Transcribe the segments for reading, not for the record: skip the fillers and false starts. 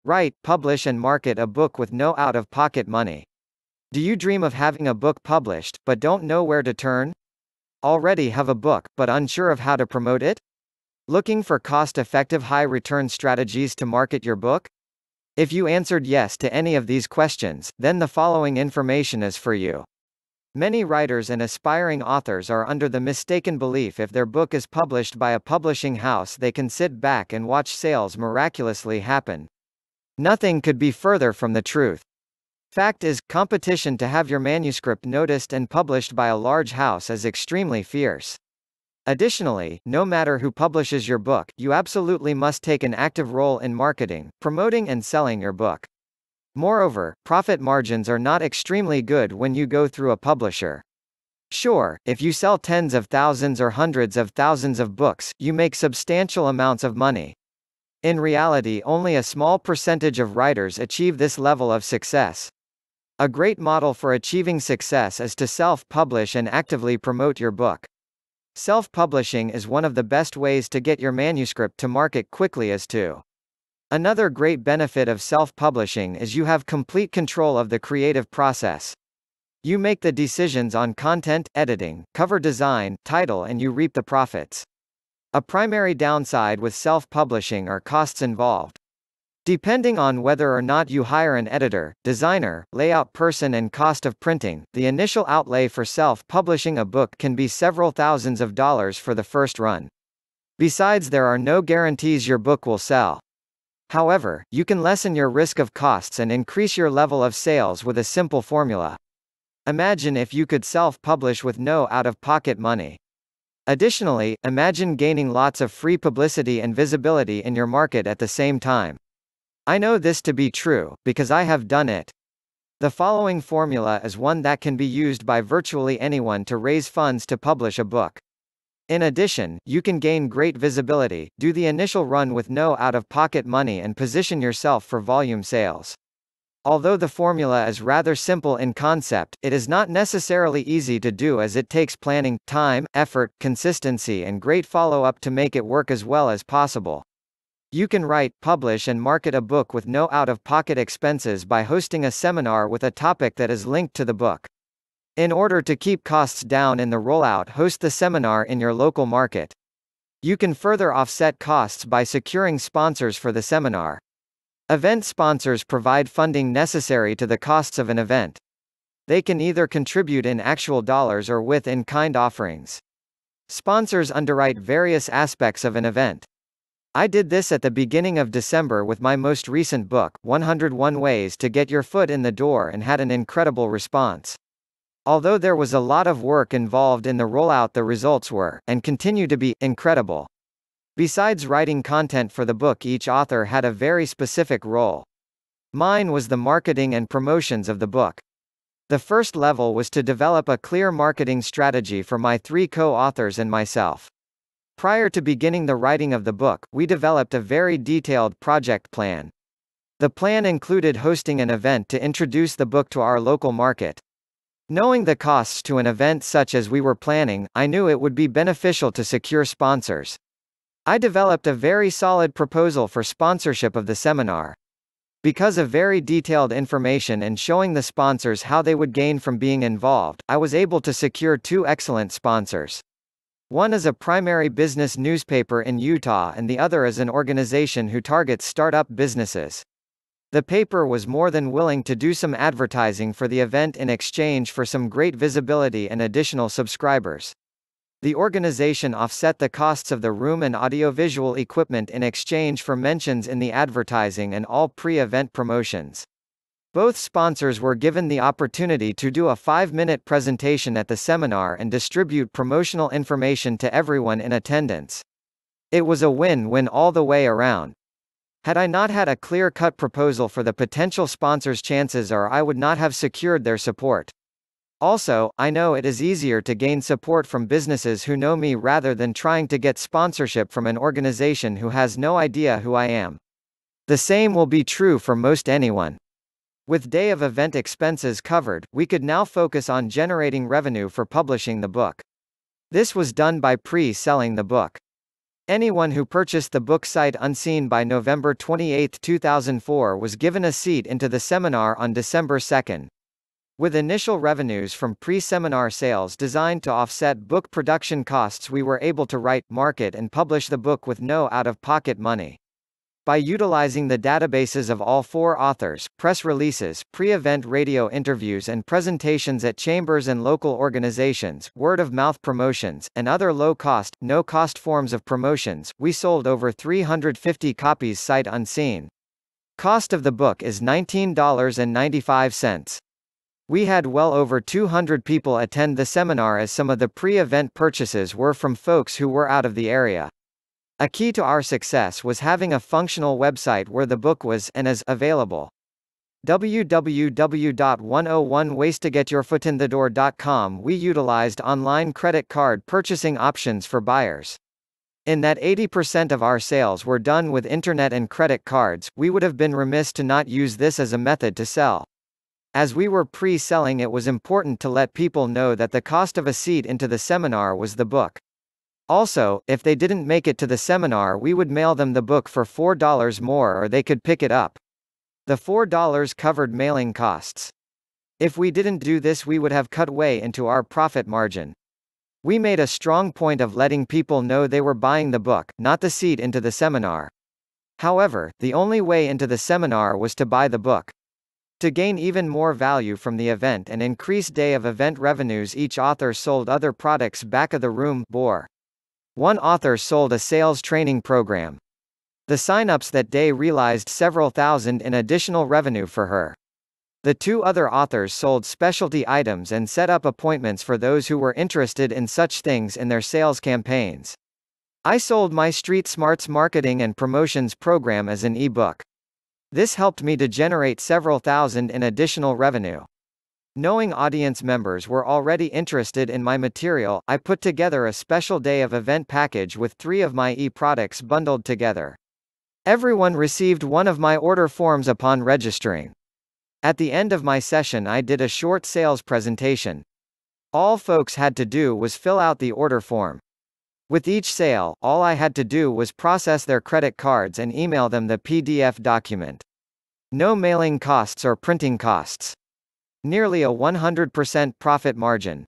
Write, publish and market a book with no out-of-pocket money. Do you dream of having a book published, but don't know where to turn? Already have a book, but unsure of how to promote it? Looking for cost-effective high-return strategies to market your book? If you answered yes to any of these questions, then the following information is for you. Many writers and aspiring authors are under the mistaken belief if their book is published by a publishing house they can sit back and watch sales miraculously happen. Nothing could be further from the truth. Fact is, competition to have your manuscript noticed and published by a large house is extremely fierce. Additionally, no matter who publishes your book, you absolutely must take an active role in marketing, promoting and selling your book. Moreover, profit margins are not extremely good when you go through a publisher. Sure, if you sell tens of thousands or hundreds of thousands of books, you make substantial amounts of money. In reality, only a small percentage of writers achieve this level of success. A great model for achieving success is to self-publish and actively promote your book. Self-publishing is one of the best ways to get your manuscript to market quickly as to. Another great benefit of self-publishing is you have complete control of the creative process. You make the decisions on content, editing, cover design, title and you reap the profits. A primary downside with self-publishing are costs involved. Depending on whether or not you hire an editor, designer, layout person and cost of printing, the initial outlay for self-publishing a book can be several thousands of dollars for the first run. Besides, there are no guarantees your book will sell. However, you can lessen your risk of costs and increase your level of sales with a simple formula. Imagine if you could self-publish with no out-of-pocket money. Additionally, imagine gaining lots of free publicity and visibility in your market at the same time. I know this to be true, because I have done it. The following formula is one that can be used by virtually anyone to raise funds to publish a book. In addition, you can gain great visibility, do the initial run with no out-of-pocket money and position yourself for volume sales. Although the formula is rather simple in concept, it is not necessarily easy to do as it takes planning, time, effort, consistency and great follow-up to make it work as well as possible. You can write, publish and market a book with no out-of-pocket expenses by hosting a seminar with a topic that is linked to the book. In order to keep costs down in the rollout, host the seminar in your local market. You can further offset costs by securing sponsors for the seminar. Event sponsors provide funding necessary to the costs of an event. They can either contribute in actual dollars or with in-kind offerings. Sponsors underwrite various aspects of an event. I did this at the beginning of December with my most recent book, 101 Ways to Get Your Foot in the Door, and had an incredible response. Although there was a lot of work involved in the rollout, the results were, and continue to be, incredible. Besides writing content for the book, each author had a very specific role. Mine was the marketing and promotions of the book. The first level was to develop a clear marketing strategy for my 3 co-authors and myself. Prior to beginning the writing of the book, we developed a very detailed project plan. The plan included hosting an event to introduce the book to our local market. Knowing the costs to an event such as we were planning, I knew it would be beneficial to secure sponsors. I developed a very solid proposal for sponsorship of the seminar. Because of very detailed information and showing the sponsors how they would gain from being involved, I was able to secure 2 excellent sponsors. One is a primary business newspaper in Utah and the other is an organization who targets startup businesses. The paper was more than willing to do some advertising for the event in exchange for some great visibility and additional subscribers. The organization offset the costs of the room and audiovisual equipment in exchange for mentions in the advertising and all pre-event promotions. Both sponsors were given the opportunity to do a 5-minute presentation at the seminar and distribute promotional information to everyone in attendance. It was a win-win all the way around. Had I not had a clear-cut proposal for the potential sponsors, chances are I would not have secured their support. Also, I know it is easier to gain support from businesses who know me rather than trying to get sponsorship from an organization who has no idea who I am. The same will be true for most anyone. With day of event expenses covered, we could now focus on generating revenue for publishing the book. This was done by pre-selling the book. Anyone who purchased the book Sight Unseen by November 28, 2004 was given a seat into the seminar on December 2. With initial revenues from pre-seminar sales designed to offset book production costs, we were able to write, market and publish the book with no out-of-pocket money. By utilizing the databases of all 4 authors, press releases, pre-event radio interviews and presentations at chambers and local organizations, word-of-mouth promotions, and other low-cost, no-cost forms of promotions, we sold over 350 copies sight unseen. Cost of the book is $19.95. We had well over 200 people attend the seminar, as some of the pre-event purchases were from folks who were out of the area. A key to our success was having a functional website where the book was and is available. www.101waystogetyourfootinthedoor.com. We utilized online credit card purchasing options for buyers. In that 80% of our sales were done with internet and credit cards, we would have been remiss to not use this as a method to sell. As we were pre-selling, it was important to let people know that the cost of a seat into the seminar was the book. Also, if they didn't make it to the seminar, we would mail them the book for $4 more, or they could pick it up. The $4 covered mailing costs. If we didn't do this, we would have cut way into our profit margin. We made a strong point of letting people know they were buying the book, not the seat into the seminar. However, the only way into the seminar was to buy the book. To gain even more value from the event and increase day of event revenues, each author sold other products. Back of the room bore. One author sold a sales training program. The signups that day realized several thousand in additional revenue for her. The 2 other authors sold specialty items and set up appointments for those who were interested in such things in their sales campaigns. I sold my Street Smarts marketing and promotions program as an e-book. This helped me to generate several thousand in additional revenue. Knowing audience members were already interested in my material, I put together a special day of event package with 3 of my e-products bundled together. Everyone received one of my order forms upon registering. At the end of my session, I did a short sales presentation. All folks had to do was fill out the order form. With each sale, all I had to do was process their credit cards and email them the PDF document. No mailing costs or printing costs. Nearly a 100% profit margin.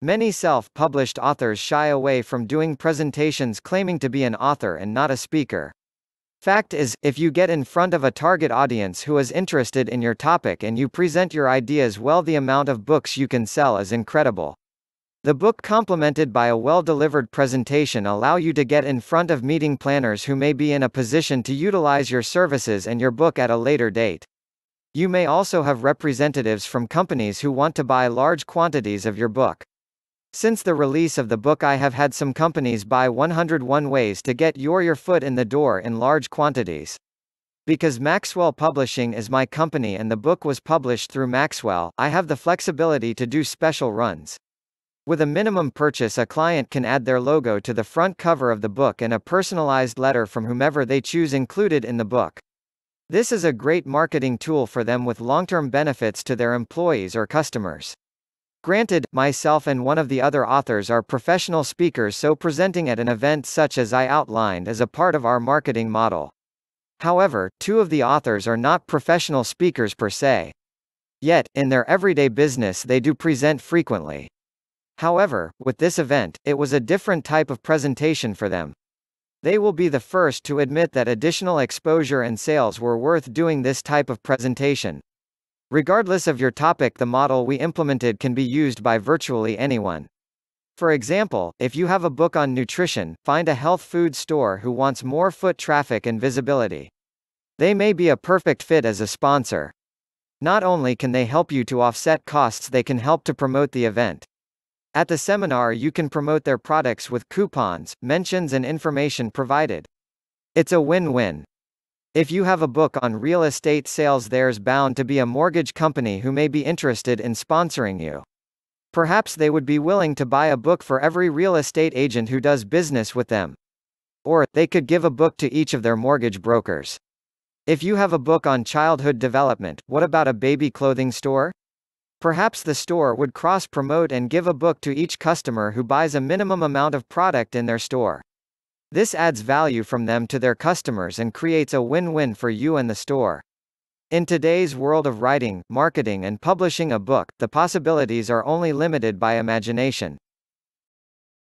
Many self-published authors shy away from doing presentations claiming to be an author and not a speaker. Fact is, if you get in front of a target audience who is interested in your topic and you present your ideas well, the amount of books you can sell is incredible. The book complemented by a well-delivered presentation allow you to get in front of meeting planners who may be in a position to utilize your services and your book at a later date. You may also have representatives from companies who want to buy large quantities of your book. Since the release of the book, I have had some companies buy 101 ways to get your foot in the door in large quantities. Because Maxwell Publishing is my company and the book was published through Maxwell, I have the flexibility to do special runs. With a minimum purchase, a client can add their logo to the front cover of the book and a personalized letter from whomever they choose included in the book. This is a great marketing tool for them with long-term benefits to their employees or customers. Granted, myself and one of the other authors are professional speakers, so presenting at an event such as I outlined is a part of our marketing model. However, 2 of the authors are not professional speakers per se. Yet, in their everyday business they do present frequently. However, with this event, it was a different type of presentation for them. They will be the first to admit that additional exposure and sales were worth doing this type of presentation. Regardless of your topic, the model we implemented can be used by virtually anyone. For example, if you have a book on nutrition, find a health food store who wants more foot traffic and visibility. They may be a perfect fit as a sponsor. Not only can they help you to offset costs, they can help to promote the event. At the seminar, you can promote their products with coupons, mentions and information provided. It's a win-win. If you have a book on real estate sales, there's bound to be a mortgage company who may be interested in sponsoring you. Perhaps they would be willing to buy a book for every real estate agent who does business with them. Or, they could give a book to each of their mortgage brokers. If you have a book on childhood development, what about a baby clothing store? Perhaps the store would cross-promote and give a book to each customer who buys a minimum amount of product in their store. This adds value from them to their customers and creates a win-win for you and the store. In today's world of writing, marketing and publishing a book, the possibilities are only limited by imagination.